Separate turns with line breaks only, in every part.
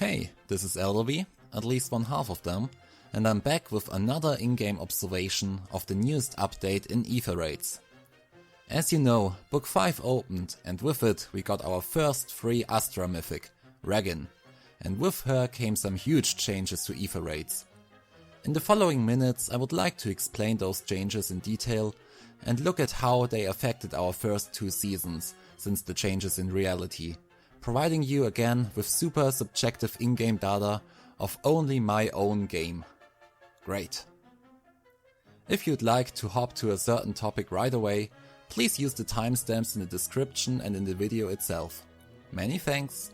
Hey, this is Eldervi, at least one half of them, and I'm back with another in-game observation of the newest update in Aether Raids. As you know, Book 5 opened, and with it we got our first free Astra mythic, Reginn, and with her came some huge changes to Aether Raids. In the following minutes I would like to explain those changes in detail and look at how they affected our first 2 seasons since the changes in reality, providing you again with super subjective in-game data of only my own game. Great. If you'd like to hop to a certain topic right away, please use the timestamps in the description and in the video itself. Many thanks!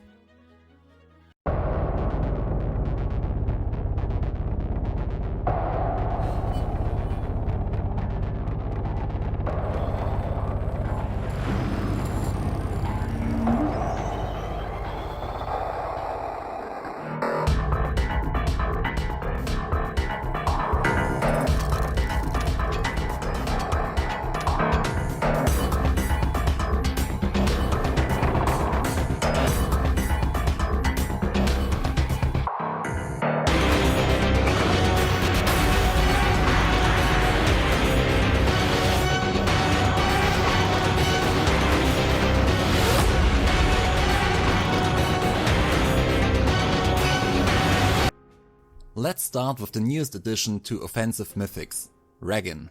Let's start with the newest addition to offensive mythics, Reginn.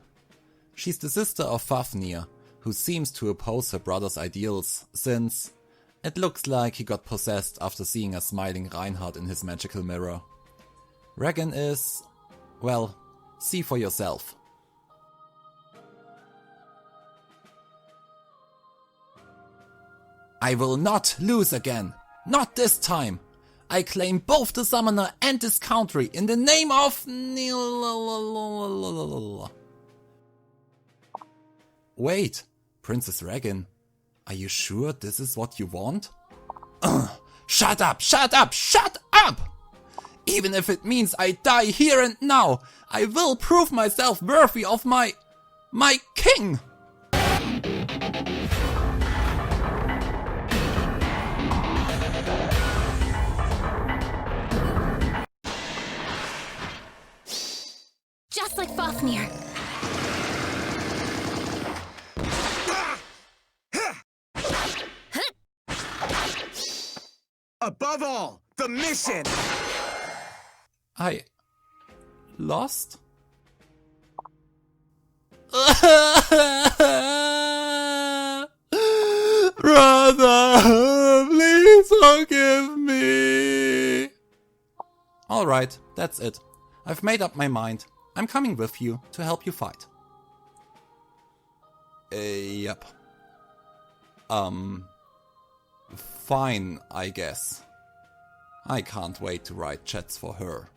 She's the sister of Fafnir, who seems to oppose her brother's ideals, since it looks like he got possessed after seeing a smiling Reinhardt in his magical mirror. Reginn is, well, see for yourself. I will not lose again! Not this time! I claim both the summoner and this country in the name of... Wait, Princess Reginn, are you sure this is what you want? Shut up, shut up, shut up! Even if it means I die here and now, I will prove myself worthy of my king!
Just like Fafnir.
Above all, the mission!
I... lost? Brother, please forgive me! Alright, that's it. I've made up my mind. I'm coming with you to help you fight. Yep. Fine, I guess. I can't wait to write chats for her.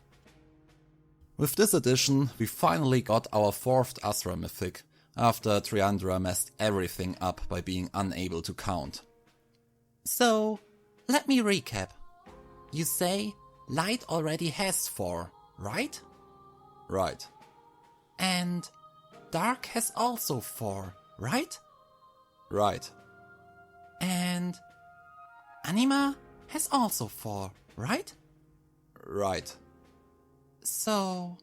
With this edition, we finally got our 4th Astra mythic, after Triandra messed everything up by being unable to count. So, let me recap. You say Light already has 4, right? Right. And Dark has also 4, right? Right. And Anima has also 4, right? Right. So,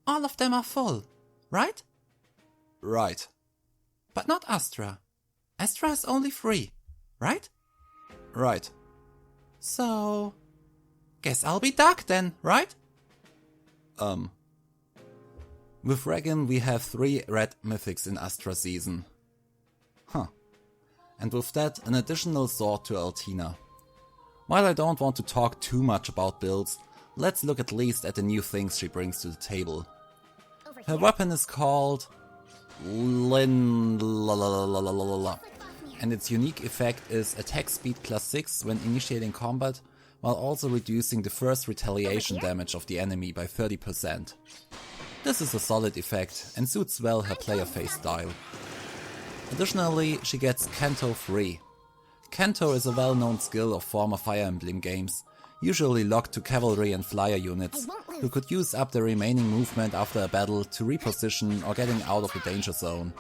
all of them are full, right? Right. But not Astra. Astra has only 3, right? Right. So, guess I'll be Dark then, right? With Reginn we have 3 red mythics in Astra season. Huh. And with that an additional sword to Altina. While I don't want to talk too much about builds, let's look at least at the new things she brings to the table. Her weapon is called Lin, and its unique effect is attack speed +6 when initiating combat, while also reducing the first retaliation damage of the enemy by 30%. This is a solid effect and suits well her player face style. Additionally, she gets Canto 3. Canto is a well-known skill of former Fire Emblem games, usually locked to cavalry and flyer units, who could use up their remaining movement after a battle to reposition or getting out of the danger zone.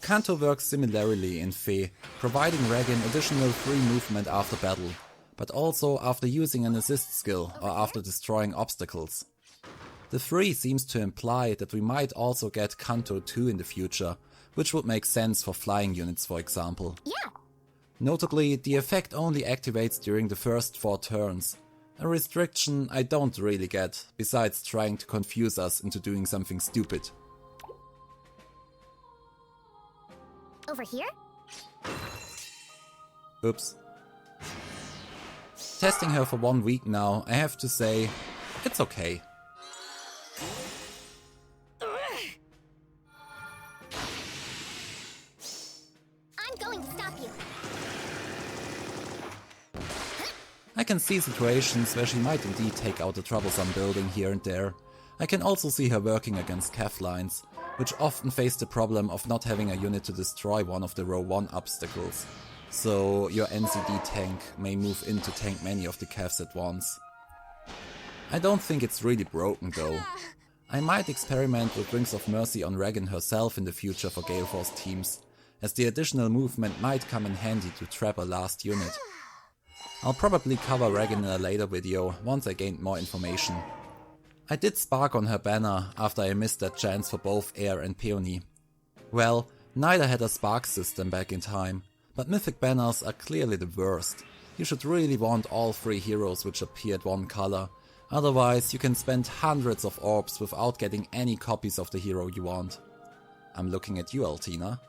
Canto works similarly in Fe, providing Reginn additional free movement after battle, but also after using an assist skill or after destroying obstacles. The 3 seems to imply that we might also get Kanto 2 in the future, which would make sense for flying units, for example.
Yeah.
Notably, the effect only activates during the first 4 turns, a restriction I don't really get, besides trying to confuse us into doing something stupid.
Over here?
Oops. Testing her for 1 week now, I have to say, it's okay.
I'm going to stop you.
I can see situations where she might indeed take out a troublesome building here and there. I can also see her working against cav lines, which often face the problem of not having a unit to destroy one of the row 1 obstacles. So your NCD tank may move in to tank many of the cavs at once. I don't think it's really broken though. I might experiment with Wings of Mercy on Reginn herself in the future for Gale Force teams, as the additional movement might come in handy to trap a last unit. I'll probably cover Reginn in a later video once I gained more information. I did spark on her banner after I missed that chance for both Air and Peony. Well, neither had a spark system back in time, but mythic banners are clearly the worst. You should really want all 3 heroes which appeared one color, otherwise you can spend hundreds of orbs without getting any copies of the hero you want. I'm looking at you, Altina.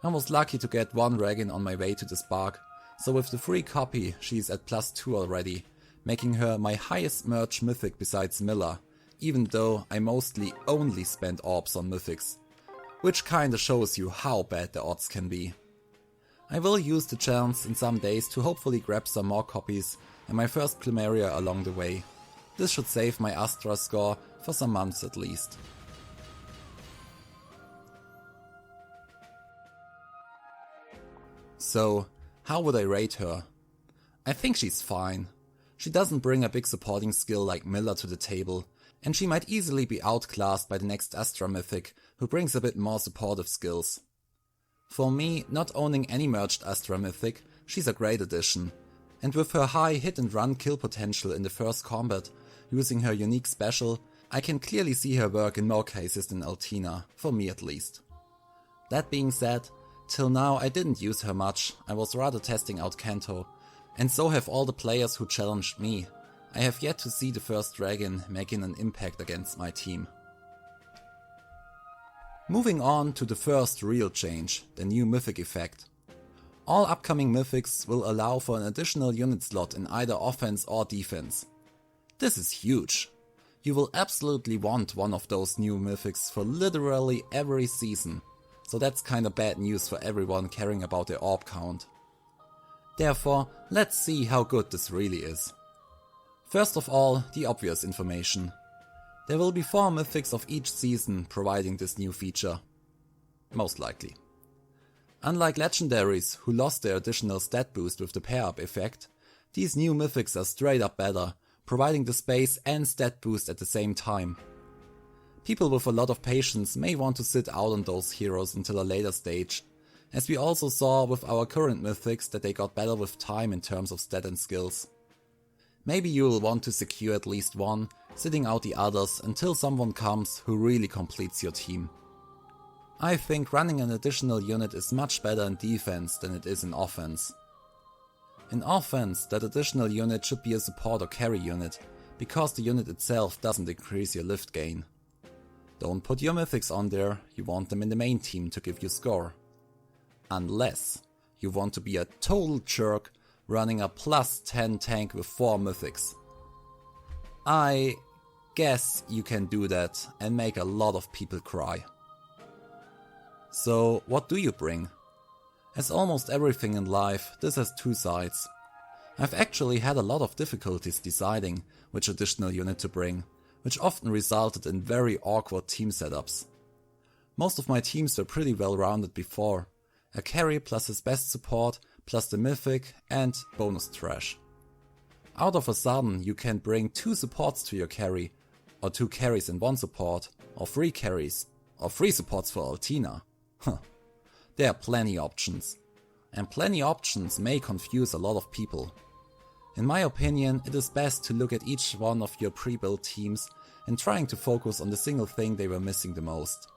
I was lucky to get 1 Reginn on my way to the spark, so with the free copy she's at +2 already, making her my highest merge mythic besides Miller, even though I mostly only spend orbs on mythics, which kinda shows you how bad the odds can be. I will use the chance in some days to hopefully grab some more copies and my first Plumeria along the way. This should save my Astra score for some months at least. So, how would I rate her? I think she's fine. She doesn't bring a big supporting skill like Miller to the table, and she might easily be outclassed by the next Astra Mythic, who brings a bit more supportive skills. For me, not owning any merged Astra Mythic, she's a great addition, and with her high hit and run kill potential in the first combat, using her unique special, I can clearly see her work in more cases than Altina, for me at least. That being said, till now I didn't use her much, I was rather testing out Kanto, and so have all the players who challenged me. I have yet to see the first Reginn making an impact against my team. Moving on to the first real change, the new Mythic Effect. All upcoming Mythics will allow for an additional unit slot in either offense or defense. This is huge. You will absolutely want one of those new Mythics for literally every season, so that's kinda bad news for everyone caring about their orb count. Therefore, let's see how good this really is. First of all, the obvious information. There will be 4 mythics of each season providing this new feature. Most likely. Unlike legendaries, who lost their additional stat boost with the pair-up effect, these new mythics are straight up better, providing the space and stat boost at the same time. People with a lot of patience may want to sit out on those heroes until a later stage, as we also saw with our current mythics that they got better with time in terms of stat and skills. Maybe you will want to secure at least one, sitting out the others until someone comes who really completes your team. I think running an additional unit is much better in defense than it is in offense. In offense, that additional unit should be a support or carry unit, because the unit itself doesn't increase your lift gain. Don't put your mythics on there, you want them in the main team to give you score. Unless you want to be a total jerk running a +10 tank with 4 mythics. I guess you can do that and make a lot of people cry. So what do you bring? As almost everything in life, this has 2 sides. I've actually had a lot of difficulties deciding which additional unit to bring, which often resulted in very awkward team setups. Most of my teams were pretty well rounded before. A carry plus his best support, plus the mythic and bonus trash. Out of a sudden you can bring 2 supports to your carry, or 2 carries and 1 support, or 3 carries, or 3 supports for Altina. There are plenty options. And plenty options may confuse a lot of people. In my opinion, it is best to look at each one of your pre-built teams and trying to focus on the single thing they were missing the most.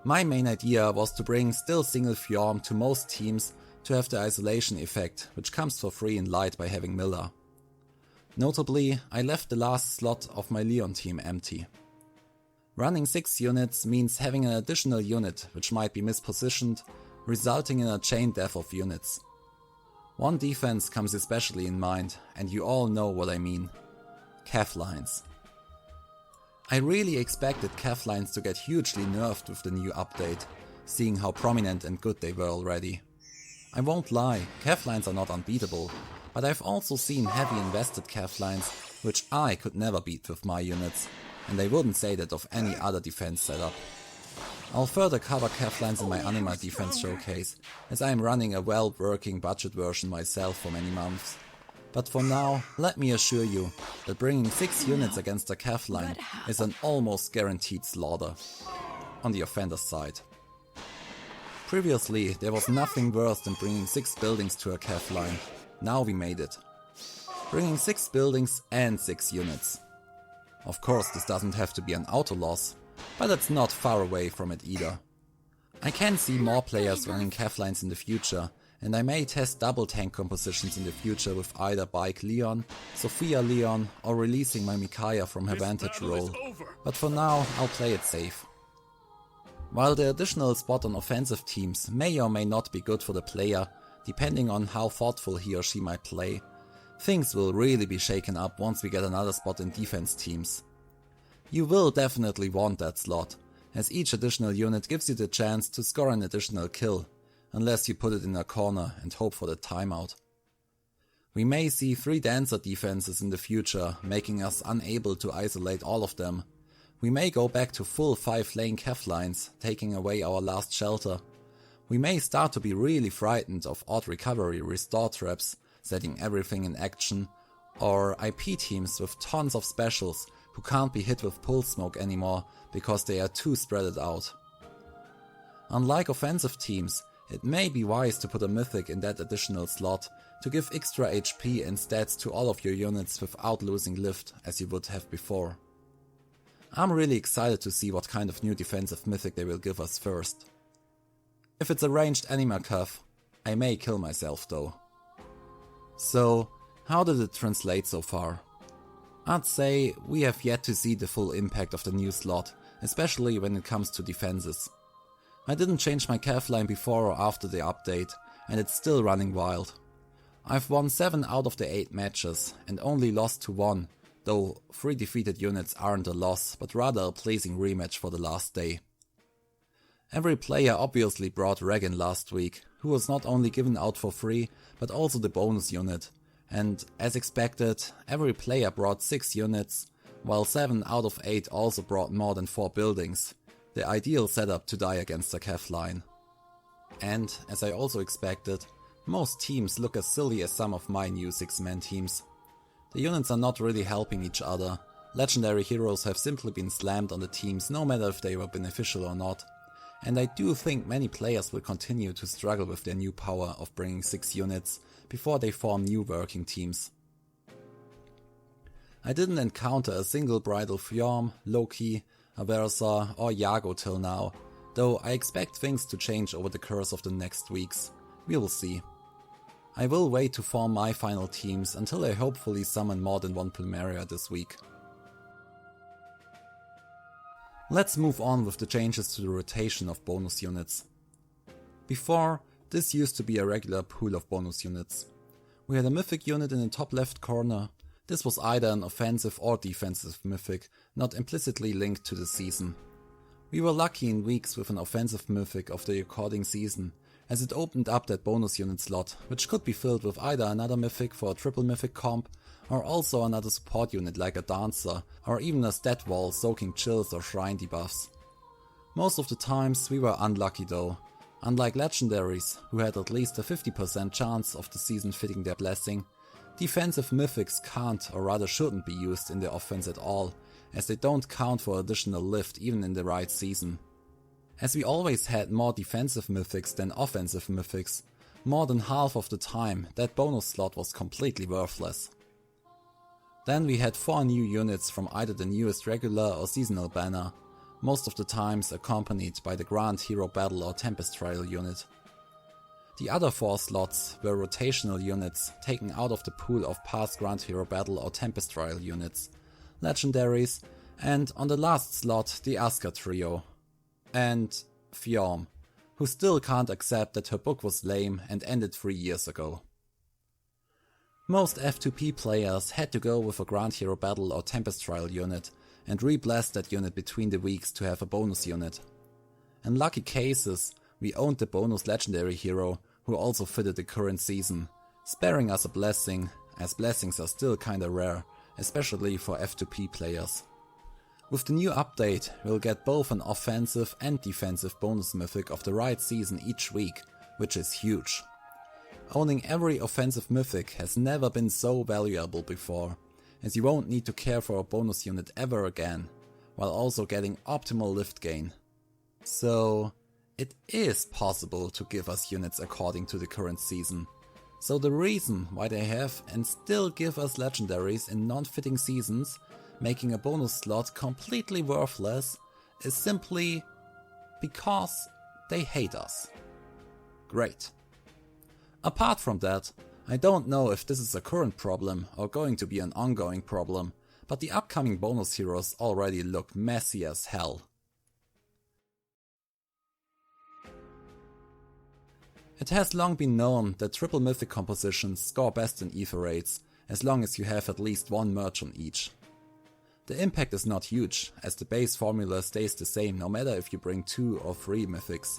My main idea was to bring still single Fjorm to most teams to have the isolation effect, which comes for free in Light by having Miller. Notably, I left the last slot of my Leon team empty. Running 6 units means having an additional unit which might be mispositioned, resulting in a chain death of units. One defense comes especially in mind, and you all know what I mean. Cav lines. I really expected Cav lines to get hugely nerfed with the new update, seeing how prominent and good they were already. I won't lie, Cav lines are not unbeatable, but I've also seen heavy invested Cav lines which I could never beat with my units, and I wouldn't say that of any other defense setup. I'll further cover Cav lines in my Anima defense showcase, as I am running a well-working budget version myself for many months. But for now, let me assure you that bringing 6 units against a Cav line is an almost guaranteed slaughter. On the offender's side. Previously, there was nothing worse than bringing 6 buildings to a Cav line. Now we made it. Bringing 6 buildings and 6 units. Of course, this doesn't have to be an auto loss, but it's not far away from it either. I can see more players running Cav lines in the future, and I may test double tank compositions in the future with either Bike Leon, Sophia Leon, or releasing my Micaiah from her vantage role, but for now I'll play it safe. While the additional spot on offensive teams may or may not be good for the player, depending on how thoughtful he or she might play, things will really be shaken up once we get another spot in defense teams. You will definitely want that slot, as each additional unit gives you the chance to score an additional kill, unless you put it in a corner and hope for the timeout. We may see 3 dancer defenses in the future, making us unable to isolate all of them. We may go back to full 5 lane Cav lines, taking away our last shelter. We may start to be really frightened of odd recovery restore traps, setting everything in action, or IP teams with tons of specials who can't be hit with pull smoke anymore because they are too spreaded out. Unlike offensive teams, it may be wise to put a mythic in that additional slot to give extra HP and stats to all of your units without losing lift as you would have before. I'm really excited to see what kind of new defensive mythic they will give us first. If it's a ranged anima cav, I may kill myself though. So, how did it translate so far? I'd say we have yet to see the full impact of the new slot, especially when it comes to defenses. I didn't change my Cav line before or after the update, and it's still running wild. I've won 7 out of the 8 matches, and only lost to 1, though 3 defeated units aren't a loss, but rather a pleasing rematch for the last day. Every player obviously brought Reginn last week, who was not only given out for free, but also the bonus unit, and as expected, every player brought 6 units, while 7 out of 8 also brought more than 4 buildings, the ideal setup to die against a Cav line. And, as I also expected, most teams look as silly as some of my new 6-man teams. The units are not really helping each other, legendary heroes have simply been slammed on the teams no matter if they were beneficial or not, and I do think many players will continue to struggle with their new power of bringing 6 units before they form new working teams. I didn't encounter a single bridal Fjorm, Loki, Aversa or Yago till now, though I expect things to change over the course of the next weeks. We will see. I will wait to form my final teams until I hopefully summon more than 1 Plumeria this week. Let's move on with the changes to the rotation of bonus units. Before, this used to be a regular pool of bonus units. We had a mythic unit in the top left corner. This was either an offensive or defensive mythic, not implicitly linked to the season. We were lucky in weeks with an offensive mythic of the according season, as it opened up that bonus unit slot, which could be filled with either another mythic for a triple mythic comp, or also another support unit like a dancer, or even a stat wall soaking chills or shrine debuffs. Most of the times we were unlucky though. Unlike legendaries, who had at least a 50% chance of the season fitting their blessing, defensive mythics can't or rather shouldn't be used in the offense at all, as they don't count for additional lift even in the right season. As we always had more defensive mythics than offensive mythics, More than half of the time, that bonus slot was completely worthless. Then we had 4 new units from either the newest regular or seasonal banner, most of the times accompanied by the Grand Hero Battle or Tempest Trial unit. The other 4 slots were rotational units taken out of the pool of past Grand Hero Battle or Tempest Trial units, legendaries, and on the last slot the Asuka trio. And Fjorm, who still can't accept that her book was lame and ended 3 years ago. Most F2P players had to go with a Grand Hero Battle or Tempest Trial unit and re-blast that unit between the weeks to have a bonus unit. In lucky cases, we owned the bonus legendary hero who also fitted the current season, sparing us a blessing, as blessings are still kinda rare, especially for F2P players. With the new update, we'll get both an offensive and defensive bonus mythic of the right season each week, which is huge. Owning every offensive mythic has never been so valuable before, as you won't need to care for a bonus unit ever again, while also getting optimal lift gain. So it is possible to give us units according to the current season. So the reason why they have and still give us legendaries in non-fitting seasons, making a bonus slot completely worthless, is simply because they hate us. Great. Apart from that, I don't know if this is a current problem or going to be an ongoing problem, but the upcoming bonus heroes already look messy as hell. It has long been known that triple mythic compositions score best in Aether Raids, as long as you have at least 1 merge on each. The impact is not huge, as the base formula stays the same no matter if you bring 2 or 3 mythics,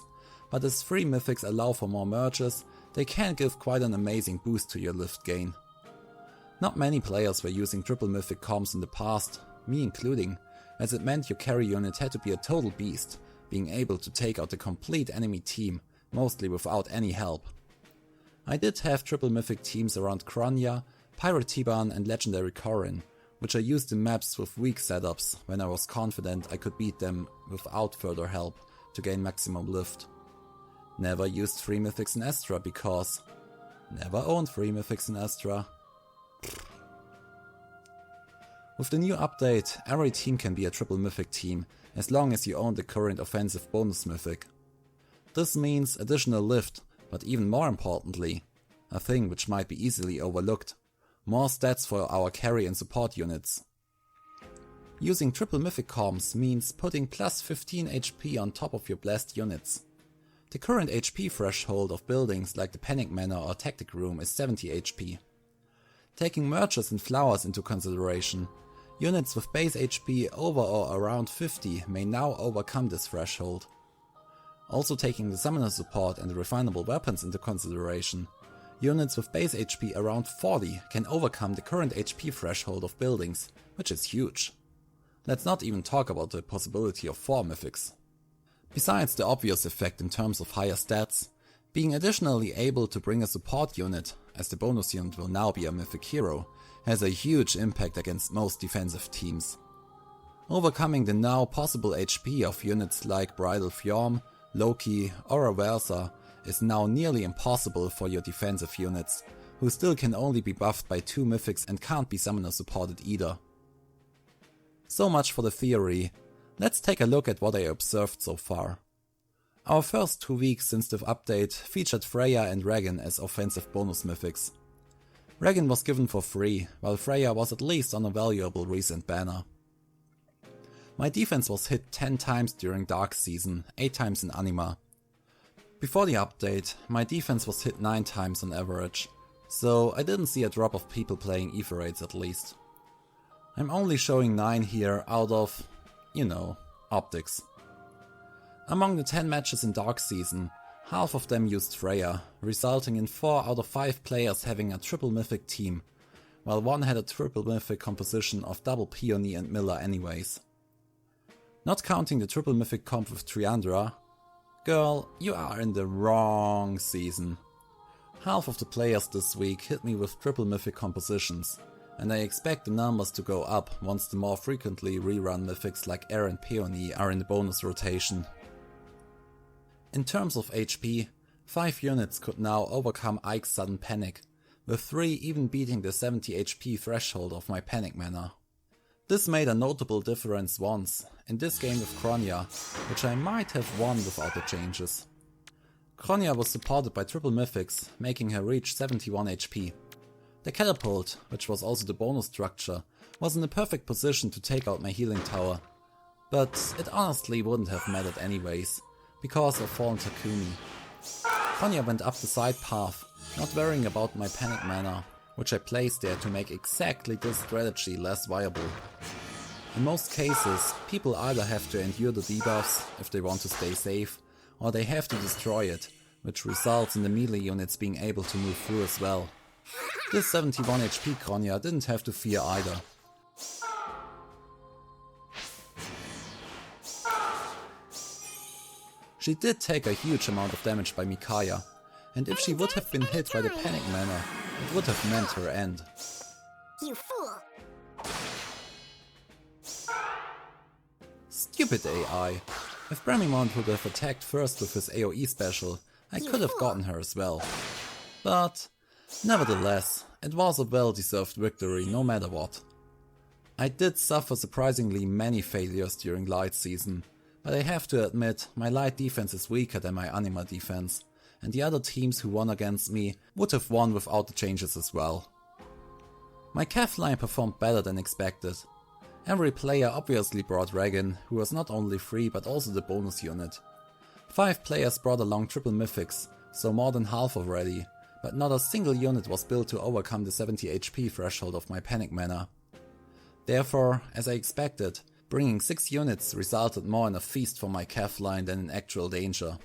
but as 3 mythics allow for more merges, they can give quite an amazing boost to your lift gain. Not many players were using triple mythic comps in the past, me including, as it meant your carry unit had to be a total beast, being able to take out the complete enemy team, mostly without any help. I did have triple mythic teams around Kronya, Pirate Tiban and Legendary Corrin, which I used in maps with weak setups when I was confident I could beat them without further help to gain maximum lift. Never used 3 mythics in Astra because never owned 3 mythics in Astra. With the new update, every team can be a triple mythic team as long as you own the current offensive bonus mythic. This means additional lift, but even more importantly, a thing which might be easily overlooked, more stats for our carry and support units. Using triple mythic comps means putting plus 15 HP on top of your blessed units. The current HP threshold of buildings like the Panic Manor or Tactic Room is 70 HP. Taking merges and flowers into consideration, units with base HP over or around 50 may now overcome this threshold. Also taking the summoner support and the refinable weapons into consideration, units with base HP around 40 can overcome the current HP threshold of buildings, which is huge. Let's not even talk about the possibility of 4 mythics. Besides the obvious effect in terms of higher stats, being additionally able to bring a support unit, as the bonus unit will now be a mythic hero, has a huge impact against most defensive teams. Overcoming the now possible HP of units like Bridal Fjorm, Loki or Aversa is now nearly impossible for your defensive units, who still can only be buffed by 2 mythics and can't be summoner supported either. So much for the theory. Let's take a look at what I observed so far. Our first 2 weeks since the update featured Freya and Reginn as offensive bonus mythics. Reginn was given for free, while Freya was at least on a valuable recent banner. My defense was hit 10 times during Dark Season, 8 times in Anima. Before the update, my defense was hit 9 times on average, so I didn't see a drop of people playing Aether Raids at least. I'm only showing 9 here out of, optics. Among the 10 matches in Dark Season, half of them used Freya, resulting in 4 out of 5 players having a triple mythic team, while 1 had a triple mythic composition of double Peony and Miller anyways. Not counting the triple mythic comp with Triandra, girl, you are in the wrong season. Half of the players this week hit me with triple mythic compositions, and I expect the numbers to go up once the more frequently rerun mythics like Air and Peony are in the bonus rotation. In terms of HP, 5 units could now overcome Ike's sudden panic, with 3 even beating the 70 HP threshold of my panic mana. This made a notable difference once, in this game with Kronia, which I might have won without the changes. Kronia was supported by triple mythics, making her reach 71 HP. The catapult, which was also the bonus structure, was in a perfect position to take out my healing tower, but it honestly wouldn't have mattered anyways, because of Fallen Takumi. Kronia went up the side path, not worrying about my panic mana, which I placed there to make exactly this strategy less viable. In most cases, people either have to endure the debuffs if they want to stay safe, or they have to destroy it, which results in the melee units being able to move through as well. This 71 HP Kronia didn't have to fear either. She did take a huge amount of damage by Micaiah, and if she would have been hit by the panic mana, it would have meant her end.
You fool!
Stupid AI. If Bramimond would have attacked first with his AoE special, I could have gotten her as well. But nevertheless, it was a well-deserved victory no matter what. I did suffer surprisingly many failures during Light Season, but I have to admit my Light defense is weaker than my Anima defense, and the other teams who won against me would have won without the changes as well. My Cav line performed better than expected. Every player obviously brought Reginn, who was not only free but also the bonus unit. 5 players brought along triple mythics, so more than half already, but not a single unit was built to overcome the 70 HP threshold of my panic mana. Therefore, as I expected, bringing 6 units resulted more in a feast for my Cav line than in actual danger.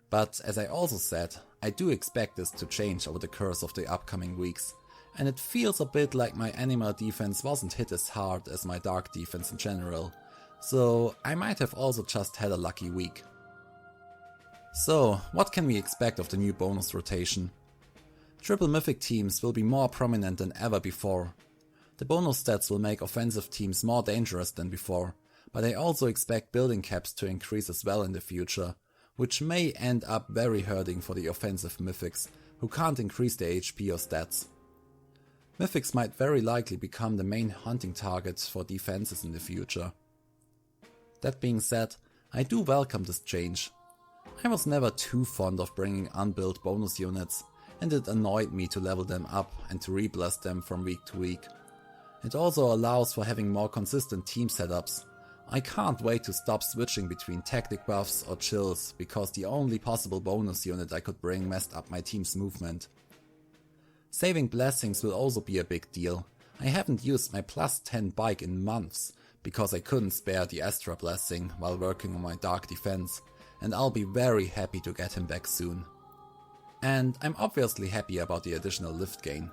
But as I also said, I do expect this to change over the course of the upcoming weeks, and it feels a bit like my Anima defense wasn't hit as hard as my Dark defense in general, so I might have also just had a lucky week. So, what can we expect of the new bonus rotation? Triple Mythic teams will be more prominent than ever before. The bonus stats will make offensive teams more dangerous than before, but I also expect building caps to increase as well in the future, which may end up very hurting for the offensive Mythics, who can't increase their HP or stats. Mythics might very likely become the main hunting targets for defenses in the future. That being said, I do welcome this change. I was never too fond of bringing unbuilt bonus units, and it annoyed me to level them up and to reblast them from week to week. It also allows for having more consistent team setups. I can't wait to stop switching between tactic buffs or chills, because the only possible bonus unit I could bring messed up my team's movement. Saving blessings will also be a big deal. I haven't used my plus 10 bike in months, because I couldn't spare the Astra blessing while working on my Dark defense, and I'll be very happy to get him back soon. And I'm obviously happy about the additional lift gain.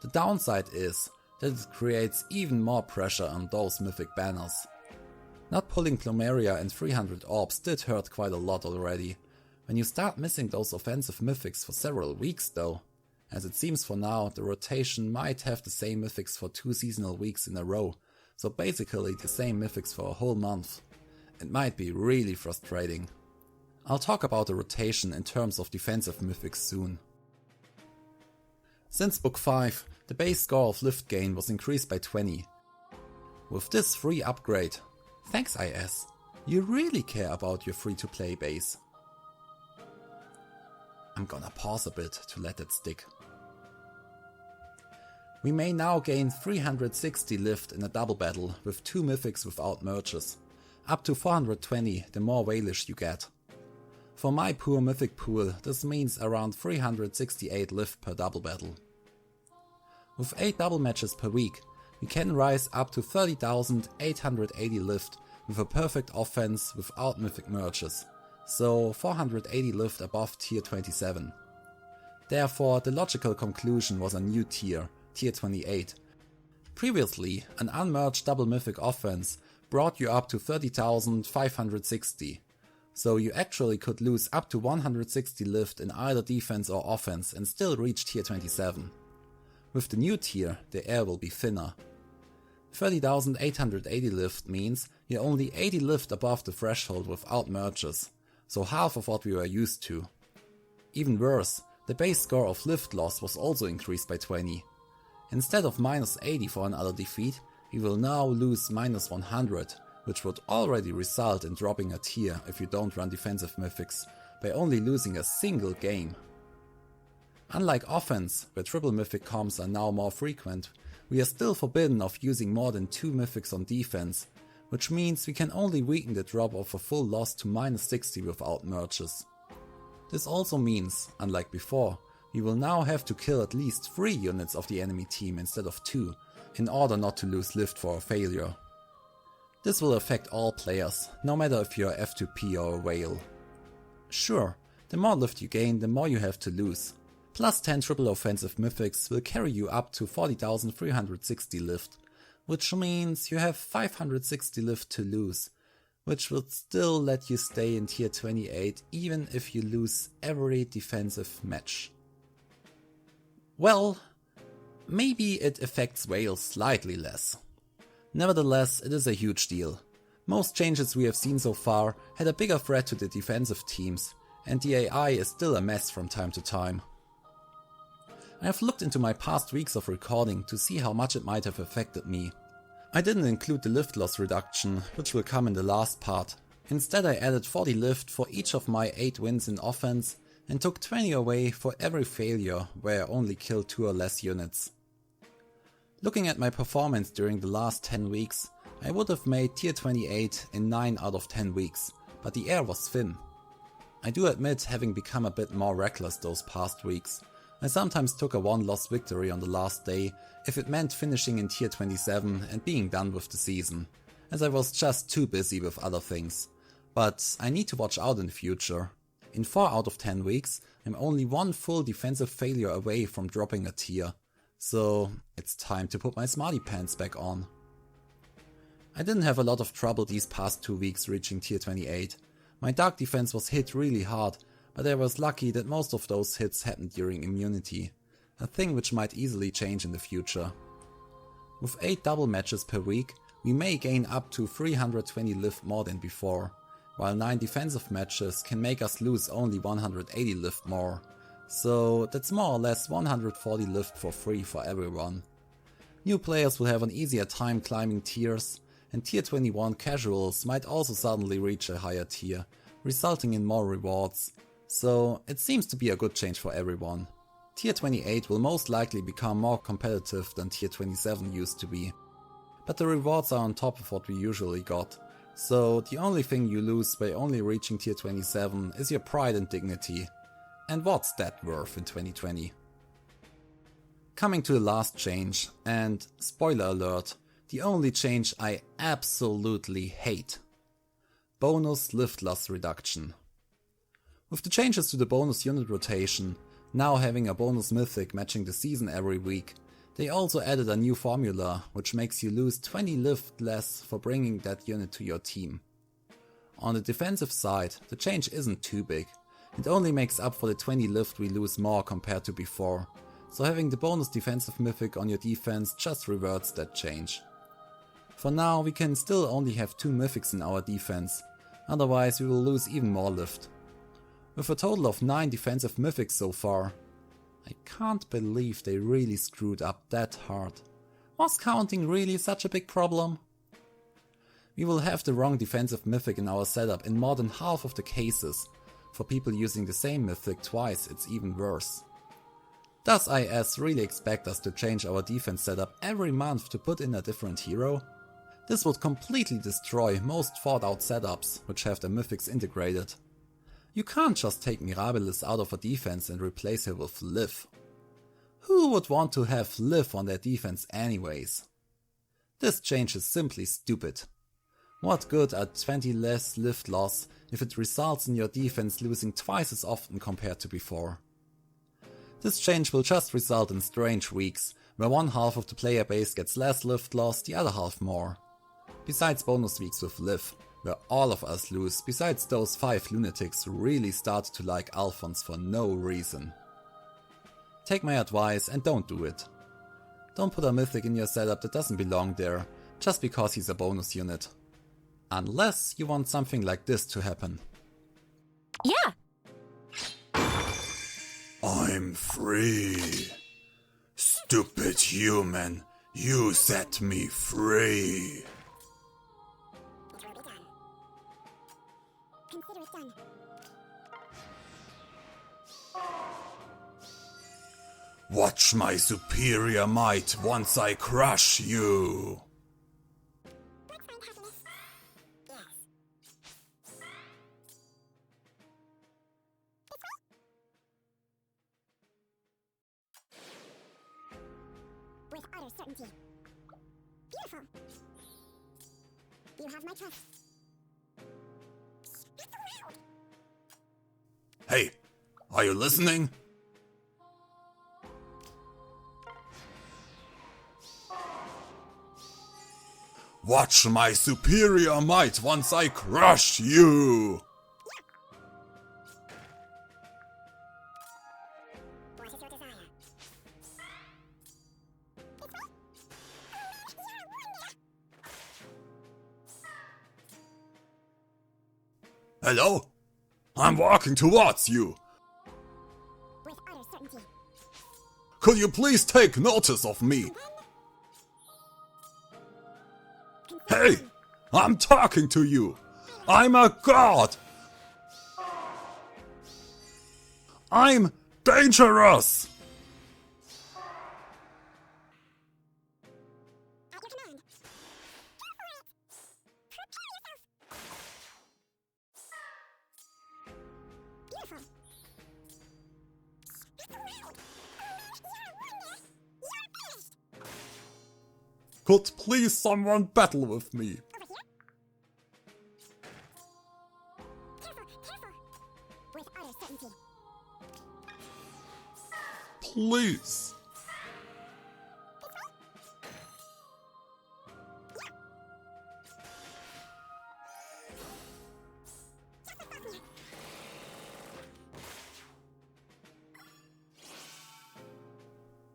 The downside is that it creates even more pressure on those mythic banners. Not pulling Plumeria and 300 orbs did hurt quite a lot already. When you start missing those offensive mythics for several weeks though, as it seems for now the rotation might have the same mythics for 2 seasonal weeks in a row, so basically the same mythics for a whole month. It might be really frustrating. I'll talk about the rotation in terms of defensive mythics soon. Since Book 5, the base score of lift gain was increased by 20. With this free upgrade, thanks IS, you really care about your free-to-play base. I'm gonna pause a bit to let it stick. We may now gain 360 lift in a double battle with 2 mythics without merges, up to 420 the more Walish you get. For my poor mythic pool, this means around 368 lift per double battle. With 8 double matches per week, we can rise up to 30,880 lift with a perfect offense without mythic merges, so 480 lift above tier 27. Therefore, the logical conclusion was a new tier, tier 28. Previously, an unmerged double mythic offense brought you up to 30,560, so you actually could lose up to 160 lift in either defense or offense and still reach tier 27. With the new tier, the air will be thinner. 30,880 lift means you're only 80 lift above the threshold without merges, so half of what we were used to. Even worse, the base score of lift loss was also increased by 20. Instead of -80 for another defeat, we will now lose -100, which would already result in dropping a tier if you don't run defensive mythics, by only losing a single game. Unlike offense, where triple mythic comps are now more frequent, we are still forbidden of using more than 2 mythics on defense, which means we can only weaken the drop of a full loss to -60 without merges. This also means, unlike before, we will now have to kill at least 3 units of the enemy team instead of 2, in order not to lose lift for a failure. This will affect all players, no matter if you are F2P or a whale. Sure, the more lift you gain, the more you have to lose. Plus 10 triple offensive mythics will carry you up to 40,360 lift, which means you have 560 lift to lose, which would still let you stay in tier 28 even if you lose every defensive match. Well, maybe it affects whales slightly less. Nevertheless, it is a huge deal. Most changes we have seen so far had a bigger threat to the defensive teams, and the AI is still a mess from time to time. I have looked into my past weeks of recording to see how much it might have affected me. I didn't include the lift loss reduction, which will come in the last part. Instead I added 40 lift for each of my 8 wins in offense and took 20 away for every failure where I only killed 2 or less units. Looking at my performance during the last 10 weeks, I would have made tier 28 in 9 out of 10 weeks, but the air was thin. I do admit having become a bit more reckless those past weeks. I sometimes took a 1-loss victory on the last day if it meant finishing in tier 27 and being done with the season, as I was just too busy with other things. But I need to watch out in the future. In 4 out of 10 weeks, I'm only 1 full defensive failure away from dropping a tier. So it's time to put my smarty pants back on. I didn't have a lot of trouble these past 2 weeks reaching tier 28. My dark defense was hit really hard, but I was lucky that most of those hits happened during immunity, a thing which might easily change in the future. With 8 double matches per week, we may gain up to 320 lift more than before, while 9 defensive matches can make us lose only 180 lift more. So that's more or less 140 lift for free for everyone. New players will have an easier time climbing tiers, and tier 21 casuals might also suddenly reach a higher tier, resulting in more rewards. So it seems to be a good change for everyone. Tier 28 will most likely become more competitive than tier 27 used to be. But the rewards are on top of what we usually got. So the only thing you lose by only reaching tier 27 is your pride and dignity. And what's that worth in 2020? Coming to the last change, and spoiler alert, the only change I absolutely hate. Bonus lift loss reduction. With the changes to the bonus unit rotation, now having a bonus mythic matching the season every week, they also added a new formula which makes you lose 20 lift less for bringing that unit to your team. On the defensive side, the change isn't too big. It only makes up for the 20 lift we lose more compared to before, so having the bonus defensive mythic on your defense just reverts that change. For now we can still only have 2 mythics in our defense, otherwise we will lose even more lift. With a total of 9 defensive mythics so far, I can't believe they really screwed up that hard. Was counting really such a big problem? We will have the wrong defensive mythic in our setup in more than half of the cases. For people using the same mythic twice, it's even worse. Does IS really expect us to change our defense setup every month to put in a different hero? This would completely destroy most thought out setups which have the mythics integrated. You can't just take Mirabilis out of a defense and replace her with Liv. Who would want to have Liv on their defense anyways? This change is simply stupid. What good are 20 less lift loss if it results in your defense losing twice as often compared to before? This change will just result in strange weeks, where one half of the player base gets less lift loss, the other half more. Besides bonus weeks with Liv, where all of us lose, besides those 5 lunatics who really start to like Alphonse for no reason. Take my advice and don't do it. Don't put a mythic in your setup that doesn't belong there, just because he's a bonus unit. Unless you want something like this to happen.
Yeah.
I'm free. Stupid human, you set me free.
It will be done. Consider it done.
Watch my superior might once I crush you.
Let's find happiness. Yes. This way? With utter certainty. Beautiful. You have my trust. Look around.
Hey, are you listening? Watch my superior might once I crush you!
What is your desire? This way?
Hello? I'm walking towards you!
With utter certainty.
Could you please take notice of me? Hey! I'm talking to you! I'm a god! I'm dangerous!
At your command. Go for it. Prepare yourself. Beautiful. Look around. You're wonder. You're finished.
Could please someone battle with me?
Over here. Careful, careful. With utter certainty.
Please.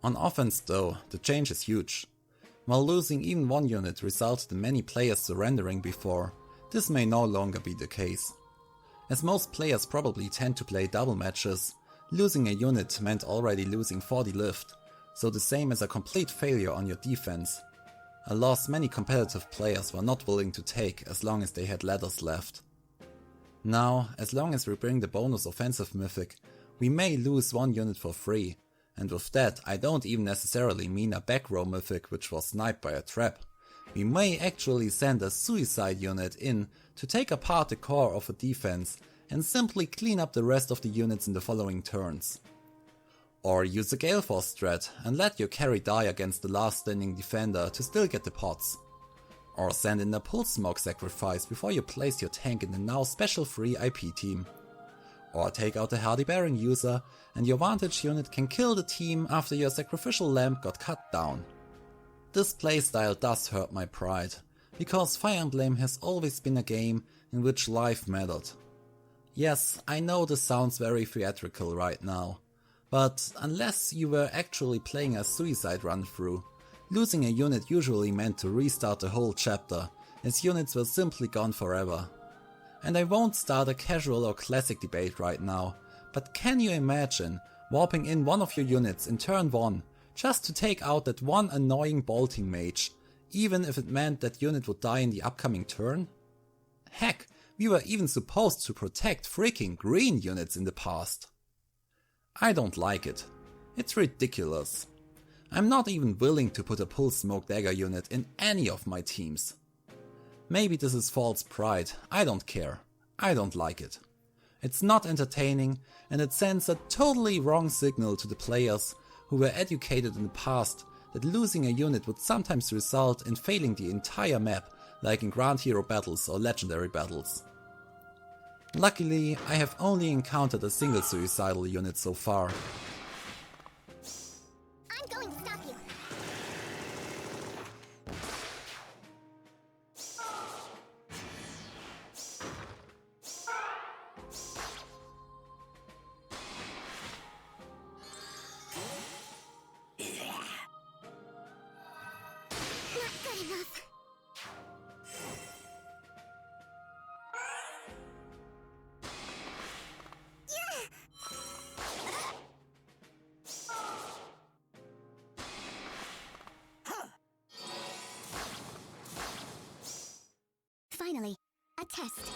On offense though, the change is huge. While losing even one unit resulted in many players surrendering before, this may no longer be the case. As most players probably tend to play double matches, losing a unit meant already losing 40 lift, so the same as a complete failure on your defense. A loss many competitive players were not willing to take as long as they had ladders left. Now, as long as we bring the bonus offensive mythic, we may lose one unit for free, and with that I don't even necessarily mean a back row mythic which was sniped by a trap. We may actually send a suicide unit in to take apart the core of a defense and simply clean up the rest of the units in the following turns. Or use a Gale Force strat and let your carry die against the last standing defender to still get the pots. Or send in a Pulse Smoke sacrifice before you place your tank in the now special free IP team. Or take out the Hardy Bearing user and your Vantage unit can kill the team after your sacrificial lamp got cut down. This playstyle does hurt my pride, because Fire Emblem has always been a game in which life mattered. Yes, I know this sounds very theatrical right now, but unless you were actually playing a suicide run through, losing a unit usually meant to restart the whole chapter, as units were simply gone forever. And I won't start a casual or classic debate right now, but can you imagine warping in one of your units in turn 1 just to take out that one annoying bolting mage, even if it meant that unit would die in the upcoming turn? Heck, we were even supposed to protect freaking green units in the past. I don't like it. It's ridiculous. I'm not even willing to put a Pulse Smoke Dagger unit in any of my teams. Maybe this is false pride, I don't care. I don't like it. It's not entertaining and it sends a totally wrong signal to the players who were educated in the past that losing a unit would sometimes result in failing the entire map, like in Grand Hero battles or Legendary battles. Luckily, I have only encountered a single suicidal unit so far.
I'm going to stop you. Not good enough. test.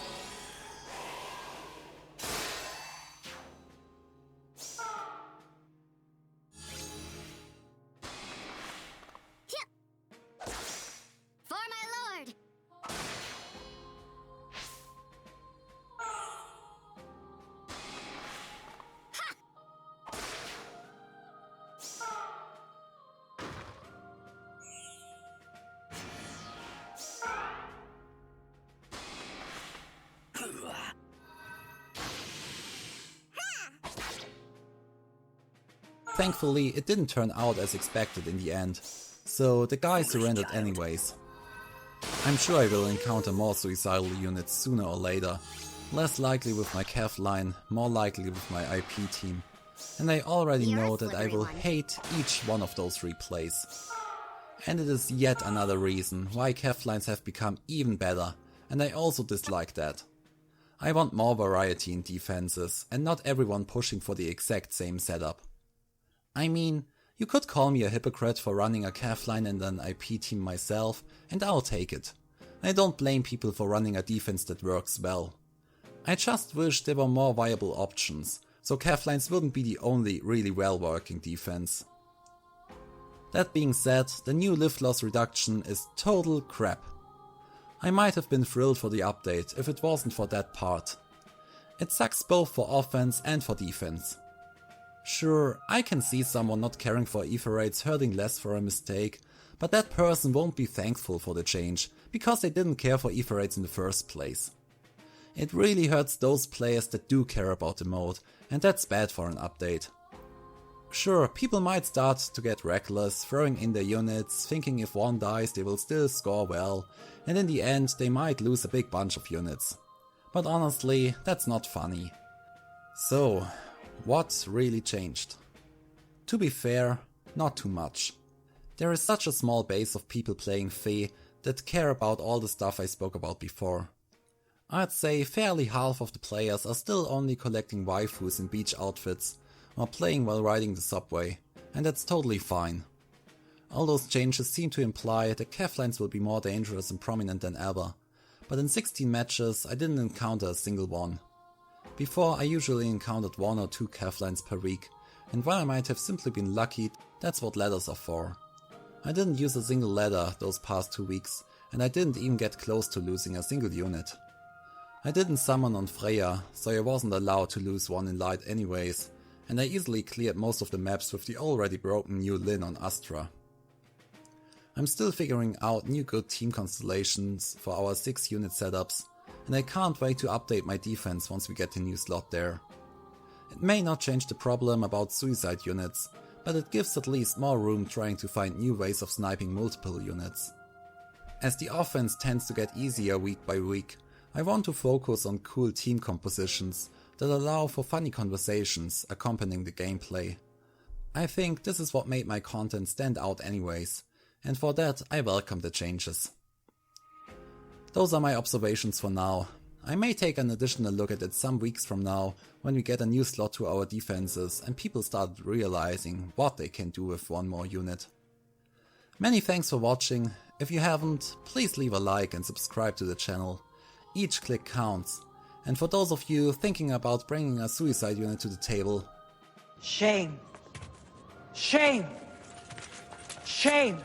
For my lord!
Thankfully, it didn't turn out as expected in the end, so the guy surrendered anyways. I'm sure I will encounter more suicidal units sooner or later, less likely with my Cav line, more likely with my IP team, and I already know that I will hate each one of those replays. And it is yet another reason why Cav lines have become even better, and I also dislike that. I want more variety in defenses, and not everyone pushing for the exact same setup. I mean, you could call me a hypocrite for running a Cav line and an IP team myself, and I'll take it. I don't blame people for running a defense that works well. I just wish there were more viable options, so Cav lines wouldn't be the only really well working defense. That being said, the new lift loss reduction is total crap. I might have been thrilled for the update if it wasn't for that part. It sucks both for offense and for defense. Sure, I can see someone not caring for Aether Raids hurting less for a mistake, but that person won't be thankful for the change, because they didn't care for Aether Raids in the first place. It really hurts those players that do care about the mode, and that's bad for an update. Sure, people might start to get reckless, throwing in their units, thinking if one dies they will still score well, and in the end they might lose a big bunch of units. But honestly, that's not funny. So, what really changed? To be fair, not too much. There is such a small base of people playing Fae that care about all the stuff I spoke about before. I'd say fairly half of the players are still only collecting waifus in beach outfits, or playing while riding the subway, and that's totally fine. All those changes seem to imply that Cav lines will be more dangerous and prominent than ever, but in 16 matches I didn't encounter a single one. Before I usually encountered 1 or 2 Cav lines per week, and while I might have simply been lucky, that's what ladders are for. I didn't use a single ladder those past 2 weeks, and I didn't even get close to losing a single unit. I didn't summon on Freya, so I wasn't allowed to lose one in light anyways, and I easily cleared most of the maps with the already broken new Lyn on Astra. I'm still figuring out new good team constellations for our 6 unit setups, and I can't wait to update my defense once we get the new slot there. It may not change the problem about suicide units, but it gives at least more room trying to find new ways of sniping multiple units. As the offense tends to get easier week by week, I want to focus on cool team compositions that allow for funny conversations accompanying the gameplay. I think this is what made my content stand out anyways, and for that I welcome the changes. Those are my observations for now. I may take an additional look at it some weeks from now when we get a new slot to our defenses and people start realizing what they can do with one more unit. Many thanks for watching. If you haven't, please leave a like and subscribe to the channel. Each click counts. And for those of you thinking about bringing a suicide unit to the table,
shame! Shame! Shame!